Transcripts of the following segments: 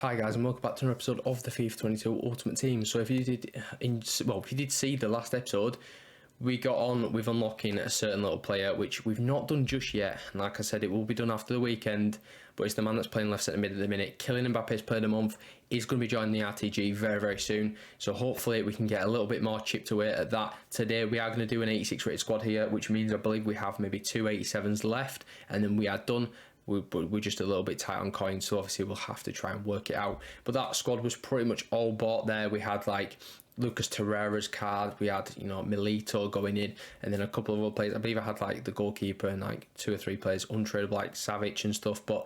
Hi guys, and welcome back to another episode of the FIFA 22 Ultimate Team. So if you did see the last episode, we got on with unlocking a certain little player, which we've not done just yet. And like I said, it will be done after the weekend, but it's the man that's playing left centre mid at the minute. Kylian Mbappe's player of the month. He's going to be joining the RTG very, very soon. So hopefully we can get a little bit more chipped away at that. Today we are going to do an 86 rated squad here, which means I believe we have maybe two 87s left, and then we are done. We're just a little bit tight on coins, so obviously we'll have to try and work it out. But that squad was pretty much all bought there. We had like Lucas Torreira's card, we had Milito going in, and then a couple of other players. I believe I had like the goalkeeper and like two or three players untradeable like Savic and stuff. But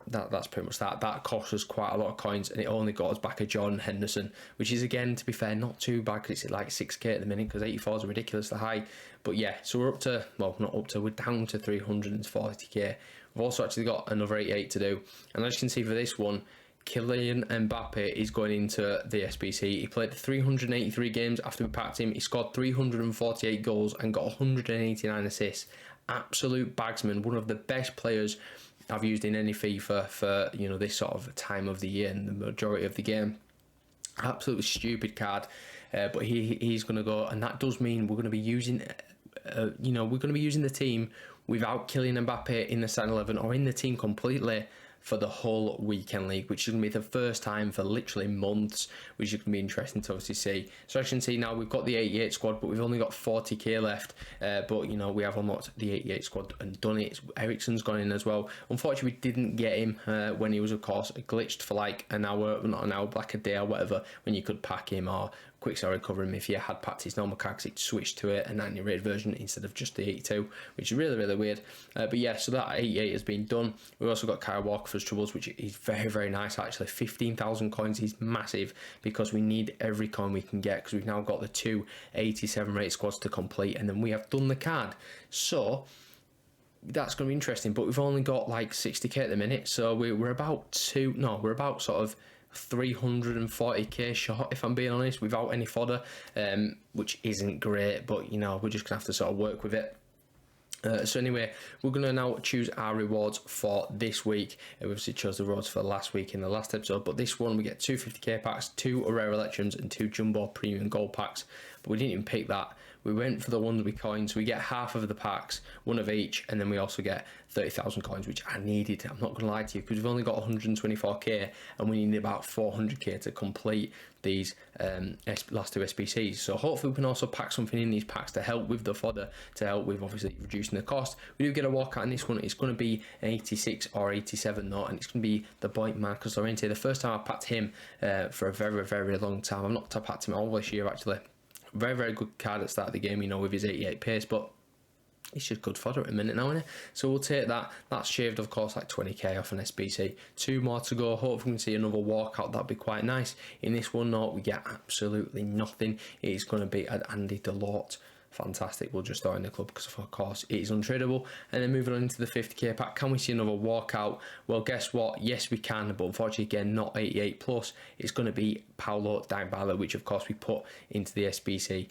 that's pretty much that. That cost us quite a lot of coins, and it only got us back a Jordan Henderson, which is, again, to be fair, not too bad because it's at like 6k at the minute, because 84s are ridiculously high. But yeah, so we're up to, well, not up to, we're down to 340k. We've also actually got another 88 to do, and as you can see for this one, Kylian Mbappe is going into the SBC. He played 383 games after we packed him. He scored 348 goals and got 189 assists. Absolute bagsman, one of the best players I've used in any FIFA for this sort of time of the year and the majority of the game. Absolutely stupid card, but he's going to go, and that does mean we're going to be using the team without Kylian Mbappe in the starting 11 or in the team completely for the whole weekend league, which is going to be the first time for literally months, which is going to be interesting to obviously see. So as you can see now, we've got the 88 squad, but we've only got 40k left. But we have unlocked the 88 squad and done it. Ericsson's gone in as well. Unfortunately, we didn't get him when he was, of course, glitched for like an hour, not an hour, like a day or whatever, when you could pack him or quick start recover him. If you had packed his normal card, it switched to a 90 rated version instead of just the 82, which is really, really weird. But yeah, so that 88 has been done. We've also got Kyle Walker for his troubles, which is very, very nice actually. 15,000 coins is massive because we need every coin we can get, because we've now got the two 87 rated squads to complete, and then we have done the card. So that's going to be interesting, but we've only got like 60k at the minute, so we're about sort of 340k short, if I'm being honest, without any fodder, which isn't great, but we're just gonna have to sort of work with it. So anyway, we're going to now choose our rewards for this week. We obviously chose the rewards for last week in the last episode, but this one we get two 50k packs, two rare electrons and two jumbo premium gold packs. But we didn't even pick that. We went for the ones we coined, so we get half of the packs, one of each, and then we also get 30,000 coins, which I needed. I'm not going to lie to you, because we've only got 124k and we need about 400k to complete these last two SBCs. So hopefully we can also pack something in these packs to help with the fodder, to help with obviously reducing the cost. We do get a walkout in this one. It's going to be an 86 or 87 though, and it's going to be the boy Marcus Llorente. The first time I packed him for a very, very long time. I've not packed him all this year actually. Very, very good card at the start of the game, with his 88 pace, but it's just good fodder at a minute now, isn't it? So we'll take that. That's shaved, of course, like 20k off an SBC. Two more to go. Hopefully we can see another walkout. That'd be quite nice. In this one, no, we get absolutely nothing. It is going to be an Andy Delort. Fantastic. We'll just throw in the club because of course it is untradeable. And then moving on into the 50k pack, can we see another walkout? Well, guess what? Yes, we can, but unfortunately again not 88 plus. It's going to be Paulo Dybala, which of course we put into the SBC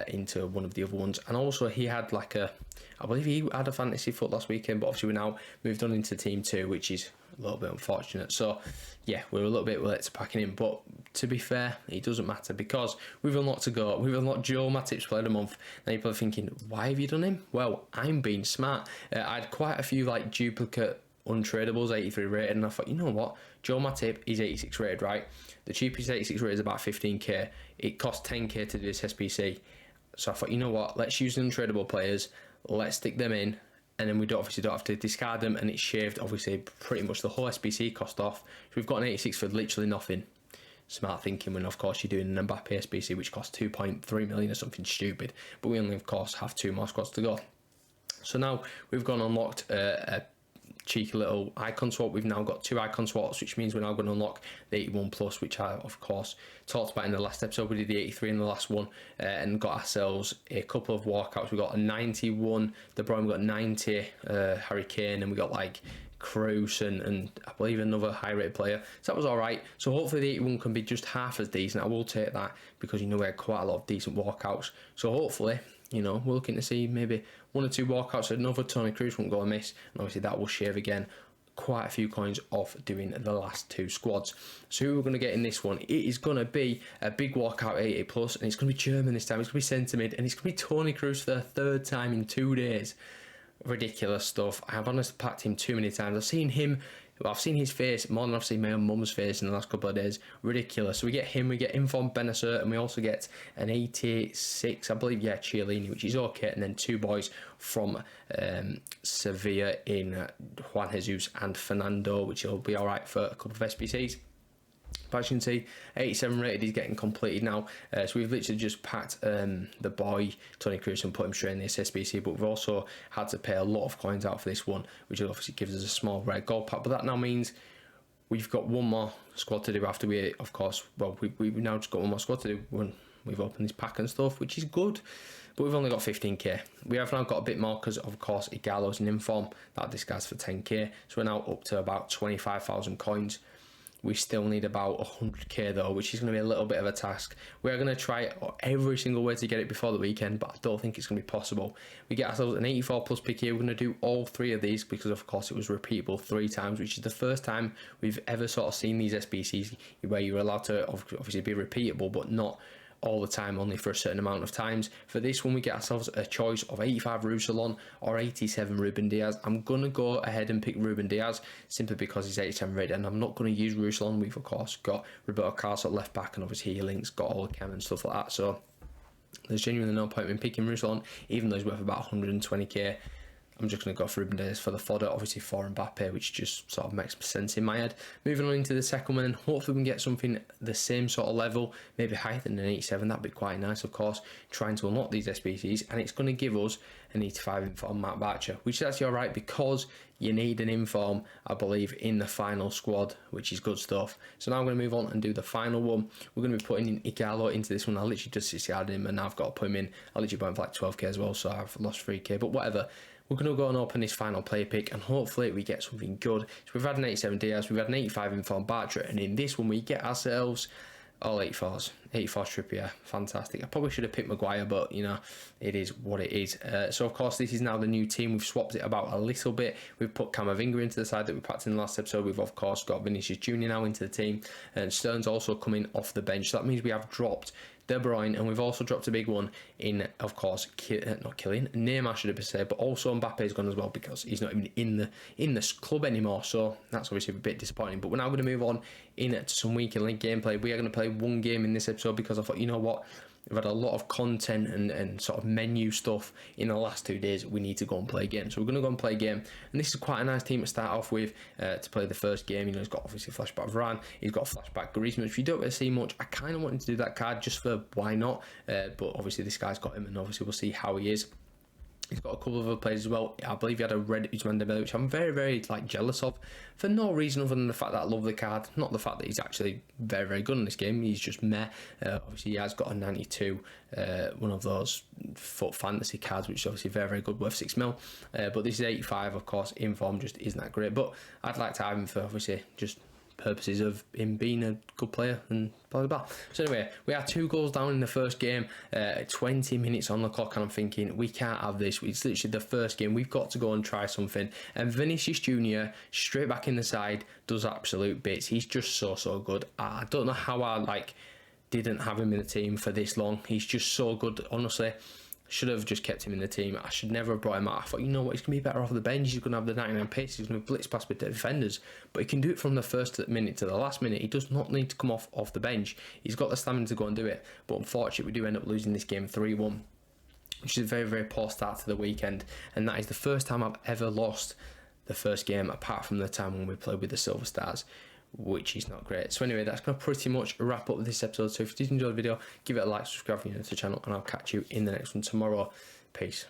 into one of the other ones. And also he had like I believe he had a fantasy foot last weekend, but obviously we now moved on into team 2, which is a little bit unfortunate. So yeah, we're a little bit late to packing in, but to be fair, it doesn't matter because we've unlocked We've unlocked Joe Matip's player of the month. Now people are thinking, why have you done him? Well, I'm being smart. I had quite a few like duplicate untradables, 83 rated, and I thought, you know what, Joe Matip is 86 rated, right? The cheapest 86 rated is about 15k. It costs 10k to do this SBC. So I thought, you know what, let's use the untradable players, let's stick them in, and then we obviously don't have to discard them, and it's shaved obviously pretty much the whole SBC cost off. So we've got an 86 for literally nothing. Smart thinking when of course you're doing an Mbappe SBC which costs 2.3 million or something stupid, but we only of course have two more squads to go. So now we've gone and unlocked a cheeky little icon swap. We've now got two icon swaps, which means we're now going to unlock the 81 plus, which I of course talked about in the last episode. We did the 83 in the last one, and got ourselves a couple of walkouts. We got a 91 De Bruyne, we got 90 Harry Kane, and we got like Cruz and I believe another high rated player, so that was alright. So hopefully the 81 can be just half as decent. I will take that because we had quite a lot of decent walkouts, so hopefully we're looking to see maybe one or two walkouts. Another Tony Cruz won't go amiss, and obviously that will shave again quite a few coins off doing the last 2 squads. So who we're going to get in this one, it is going to be a big walkout 80 plus, and it's going to be German this time. It's going to be centre mid, and it's going to be Toni Kroos for the 3rd time in 2 days. Ridiculous stuff. I've honestly packed him too many times. I've seen his face more than I've seen my own mum's face in the last couple of days. Ridiculous. So we get him, we get Inform Benacer, and we also get an 86, I believe, yeah, Chiellini, which is okay. And then 2 boys from Sevilla in Juan Jesus and Fernando, which will be alright for a couple of SBCs. But as you can see, 87 rated is getting completed now. So we've literally just packed the boy Toni Kroos and put him straight in this SBC. But we've also had to pay a lot of coins out for this one, which obviously gives us a small red gold pack. But that now means we've got one more squad to do after we, of course, well, we've now just got one more squad to do when we've opened this pack and stuff, which is good. But we've only got 15k. We have now got a bit more because, of course, Igalo's an inform that this guy's for 10k. So we're now up to about 25,000 coins. We still need about 100k though, which is going to be a little bit of a task. We're going to try every single way to get it before the weekend, but I don't think it's going to be possible. We get ourselves an 84 plus pick here. We're going to do all 3 of these because, of course, it was repeatable 3 times, which is the first time we've ever sort of seen these SBCs where you're allowed to obviously be repeatable, but not all the time, only for a certain amount of times. For this one, we get ourselves a choice of 85 Roussillon or 87 Ruben Diaz. I'm going to go ahead and pick Ruben Diaz simply because he's 87 rated, and I'm not going to use Roussillon. We've, of course, got Roberto Carlos at left back, and obviously he links, got all the chem and stuff like that. So there's genuinely no point in picking Roussillon, even though he's worth about 120k. I'm just going to go for Ruben Diaz for the fodder, obviously for Mbappe, which just sort of makes sense in my head. Moving on into the second one, and hopefully we can get something the same sort of level, maybe higher than an 87. That'd be quite nice, of course, trying to unlock these SBCs, and it's going to give us an 85 inform Matt Barcher, which is actually alright because you need an inform, I believe, in the final squad, which is good stuff. So now I'm going to move on and do the final one. We're going to be putting in Igalo into this one. I literally just discarded him, and now I've got to put him in. I literally bought him for like 12k as well, so I've lost 3k, but whatever. We're going to go and open this final player pick, and hopefully we get something good. So we've had an 87 Diaz, we've had an 85 Inform Bartra, and in this one we get ourselves all 84s. 84 Trippier, fantastic. I probably should have picked Maguire, but you know, it is what it is. So of course this is now the new team. We've swapped it about a little bit. We've put Camavinga into the side that we packed in the last episode. We've of course got Vinicius Jr. now into the team, and Stern's also coming off the bench. So that means we have dropped De Bruyne, and we've also dropped a big one in, of course, not Kylian, Neymar should have said, but also Mbappe's gone as well because he's not even in the club anymore. So that's obviously a bit disappointing. But we're now going to move on into some weekend league gameplay. We are going to play one game in this episode because I thought, you know what, we've had a lot of content and sort of menu stuff in the last 2 days. We need to go and play a game. So we're going to go and play a game. And this is quite a nice team to start off with to play the first game. You know, he's got obviously flashback Varane. He's got flashback Griezmann. If you don't really see much, I kind of wanted to do that card just for why not. But obviously this guy's got him, and obviously we'll see how he is. He's got a couple of other players as well. I believe he had a red Usman Dembele, which I'm very, very jealous of for no reason other than the fact that I love the card. Not the fact that he's actually very, very good in this game. He's just meh. Obviously, he has got a 92, one of those FUT fantasy cards, which is obviously very, very good, worth 6 mil. But this is 85, of course, in form just isn't that great. But I'd like to have him for obviously just purposes of him being a good player and blah blah blah. So anyway, we are 2 goals down in the first game, 20 minutes on the clock, and I'm thinking we can't have this. It's literally the first game. We've got to go and try something. And Vinicius Jr. straight back in the side does absolute bits. He's just so good. I don't know how I didn't have him in the team for this long. He's just so good, honestly. Should have just kept him in the team. I should never have brought him out. I thought, you know what, he's going to be better off the bench. He's going to have the 99 pace. He's going to blitz past with the defenders. But he can do it from the first minute to the last minute. He does not need to come off the bench. He's got the stamina to go and do it. But unfortunately, we do end up losing this game 3-1, which is a very, very poor start to the weekend. And that is the first time I've ever lost the first game, apart from the time when we played with the Silver Stars, which is not great. So anyway, that's going to pretty much wrap up this episode. So if you did enjoy the video, give it a like, subscribe if you're new to the channel, and I'll catch you in the next one tomorrow. Peace.